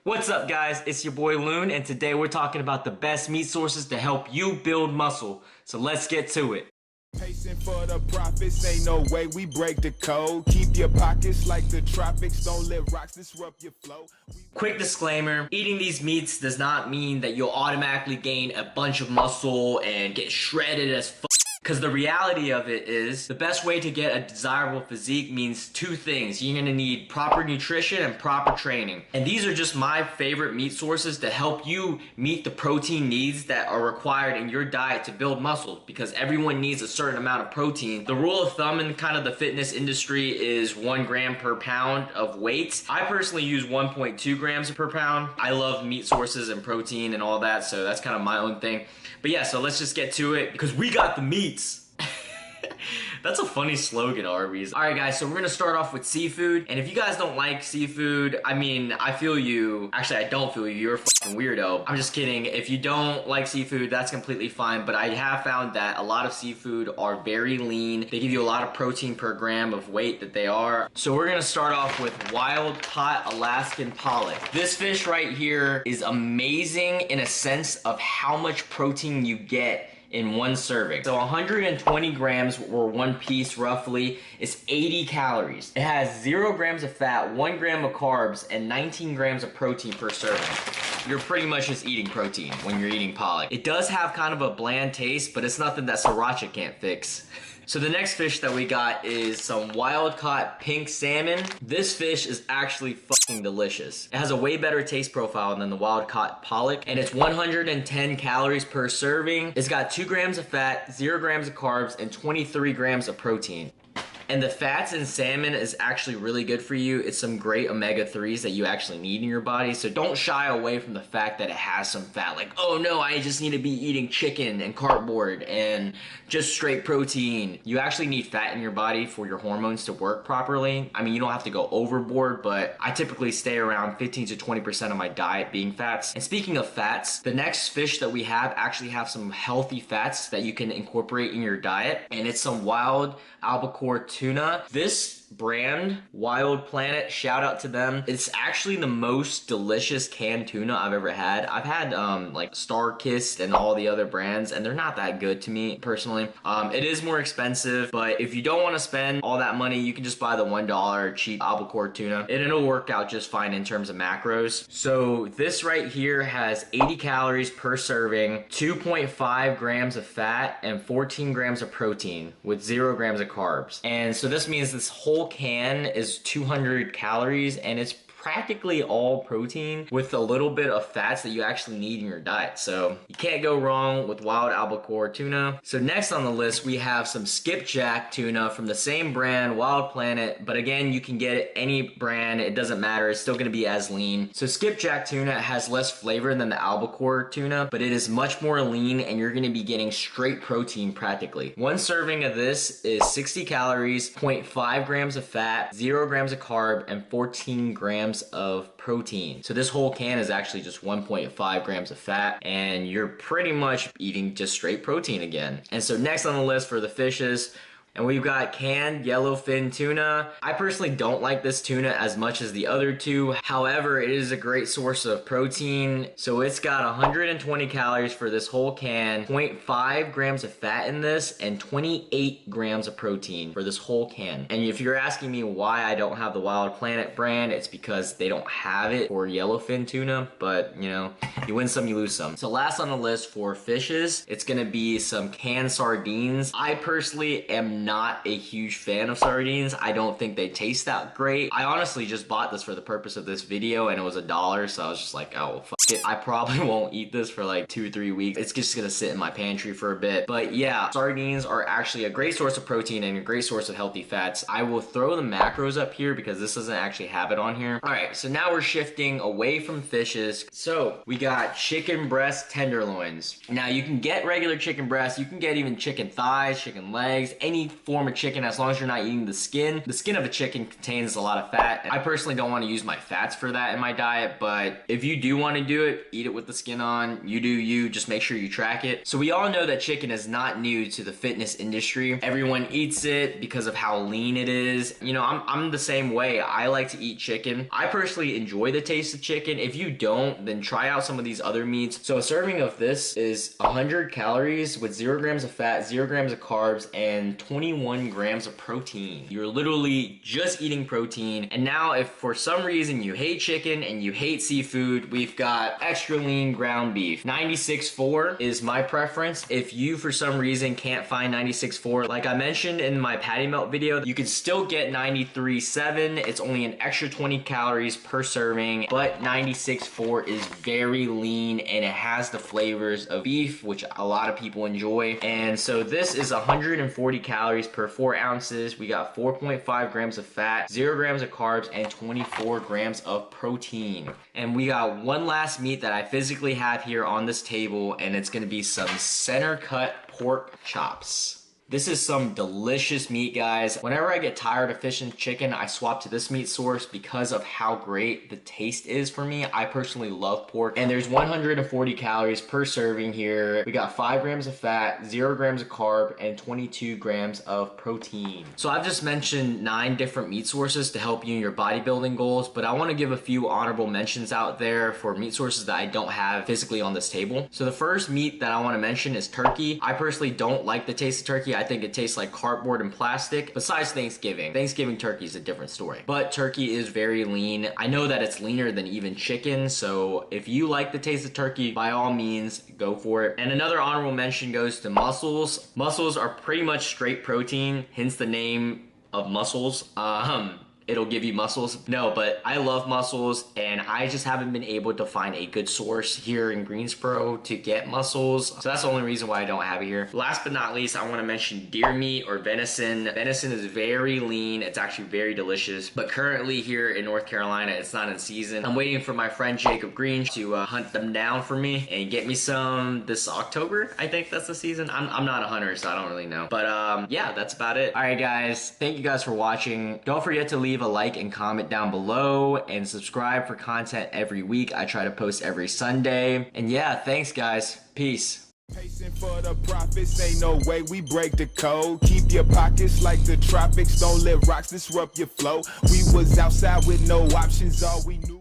What's up, guys? It's your boy Loon, and today we're talking about the best meat sources to help you build muscle. So let's get to it. Pacing for the profits, ain't no way we break the code. Keep your pockets like the tropics, don't let rocks disrupt your flow. Quick disclaimer, eating these meats does not mean that you'll automatically gain a bunch of muscle and get shredded as fuck. Because the reality of it is, the best way to get a desirable physique means two things. You're gonna need proper nutrition and proper training. And these are just my favorite meat sources to help you meet the protein needs that are required in your diet to build muscle. Because everyone needs a certain amount of protein. The rule of thumb in kind of the fitness industry is 1 gram per pound of weight. I personally use 1.2 grams per pound. I love meat sources and protein and all that, so that's kind of my own thing. But yeah, so let's just get to it because we got the meats. That's a funny slogan, Arby's. Alright guys, so we're gonna start off with seafood. And if you guys don't like seafood, I mean, I feel you. Actually, I don't feel you. You're a fucking weirdo. I'm just kidding. If you don't like seafood, that's completely fine. But I have found that a lot of seafood are very lean. They give you a lot of protein per gram of weight that they are. So we're gonna start off with wild caught Alaskan pollock. This fish right here is amazing in a sense of how much protein you get in one serving. So 120 grams or one piece roughly is 80 calories. It has 0 grams of fat, 1 gram of carbs, and 19 grams of protein per serving. You're pretty much just eating protein when you're eating pollock. It does have kind of a bland taste, but it's nothing that sriracha can't fix. So the next fish that we got is some wild caught pink salmon. This fish is actually fucking delicious. It has a way better taste profile than the wild caught pollock, and it's 110 calories per serving. It's got 2 grams of fat, 0 grams of carbs, and 23 grams of protein. And the fats in salmon is actually really good for you. It's some great omega-3s that you actually need in your body. So don't shy away from the fact that it has some fat. Like, oh no, I just need to be eating chicken and cardboard and just straight protein. You actually need fat in your body for your hormones to work properly. I mean, you don't have to go overboard, but I typically stay around 15 to 20% of my diet being fats. And speaking of fats, the next fish that we have actually have some healthy fats that you can incorporate in your diet. And it's some wild Albacore tuna. This brand, Wild Planet, shout out to them. It's actually the most delicious canned tuna I've ever had. I've had like Star-Kissed and all the other brands, and they're not that good to me personally. It is more expensive, but if you don't want to spend all that money, you can just buy the $1 cheap Albacore tuna. It'll work out just fine in terms of macros. So this right here has 80 calories per serving, 2.5 grams of fat, and 14 grams of protein with 0 grams of carbs. And so this means this whole can is 200 calories, and it's practically all protein with a little bit of fats that you actually need in your diet. So you can't go wrong with wild Albacore tuna. So next on the list, we have some Skipjack Tuna from the same brand, Wild Planet. But again, you can get it any brand. It doesn't matter. It's still going to be as lean. So Skipjack Tuna has less flavor than the Albacore tuna, but it is much more lean, and you're going to be getting straight protein practically. One serving of this is 60 calories, 0.5 grams of fat, 0 grams of carb, and 14 grams of protein. So this whole can is actually just 1.5 grams of fat, and you're pretty much eating just straight protein again. And so next on the list for the fishes, and we've got canned yellowfin tuna. I personally don't like this tuna as much as the other two. However, it is a great source of protein. So it's got 120 calories for this whole can, 0.5 grams of fat in this, and 28 grams of protein for this whole can. And if you're asking me why I don't have the Wild Planet brand, it's because they don't have it for yellowfin tuna. But, you know, you win some, you lose some. So last on the list for fishes, it's gonna be some canned sardines. I personally am not a huge fan of sardines. I don't think they taste that great. I honestly just bought this for the purpose of this video, and it was $1, so I was just like, oh, fuck it. I probably won't eat this for like 2 or 3 weeks. It's just gonna sit in my pantry for a bit. But yeah, sardines are actually a great source of protein and a great source of healthy fats. I will throw the macros up here because this doesn't actually have it on here. All right, so now we're shifting away from fishes. So we got chicken breast tenderloins. Now you can get regular chicken breast, you can get even chicken thighs, chicken legs, any form of chicken as long as you're not eating the skin. The skin of a chicken contains a lot of fat. I personally don't want to use my fats for that in my diet, but if you do want to do it, eat it with the skin on. You do you, just make sure you track it. So we all know that chicken is not new to the fitness industry. Everyone eats it because of how lean it is. You know, I'm the same way. I like to eat chicken. I personally enjoy the taste of chicken. If you don't, then try out some of these other meats. So a serving of this is 100 calories with 0 grams of fat, 0 grams of carbs, and 21 grams of protein. You're literally just eating protein. And now if for some reason you hate chicken and you hate seafood, we've got extra lean ground beef. 96.4 is my preference. If you for some reason can't find 96.4, like I mentioned in my patty melt video, you can still get 93.7. It's only an extra 20 calories per serving, but 96.4 is very lean and it has the flavors of beef, which a lot of people enjoy. And so this is 140 calories per 4 ounces. We got 4.5 grams of fat, 0 grams of carbs, and 24 grams of protein. And we got one last meat that I physically have here on this table, and it's gonna be some center cut pork chops. This is some delicious meat, guys. Whenever I get tired of fish and chicken, I swap to this meat source because of how great the taste is for me. I personally love pork. And there's 140 calories per serving here. We got 5 grams of fat, 0 grams of carb, and 22 grams of protein. So I've just mentioned 9 different meat sources to help you in your bodybuilding goals, but I wanna give a few honorable mentions out there for meat sources that I don't have physically on this table. So the first meat that I wanna mention is turkey. I personally don't like the taste of turkey. I think it tastes like cardboard and plastic. Besides Thanksgiving. Thanksgiving turkey is a different story. But turkey is very lean. I know that it's leaner than even chicken, so if you like the taste of turkey, by all means, go for it. And another honorable mention goes to mussels. Mussels are pretty much straight protein, hence the name of mussels. It'll give you mussels. No, but I love mussels and I just haven't been able to find a good source here in Greensboro to get mussels. So that's the only reason why I don't have it here. Last but not least, I want to mention deer meat or venison. Venison is very lean. It's actually very delicious. But currently here in North Carolina, it's not in season. I'm waiting for my friend Jacob Green to hunt them down for me and get me some this October. I think that's the season. I'm not a hunter, so I don't really know. But yeah, that's about it. All right, guys. Thank you guys for watching. Don't forget to leave a like and comment down below and subscribe for content every week. I try to post every Sunday. And yeah, thanks guys. Peace. Pacing for the profits, ain't no way we break the code. Keep your pockets like the tropics, don't let rocks disrupt your flow. We was outside with no options, all we knew.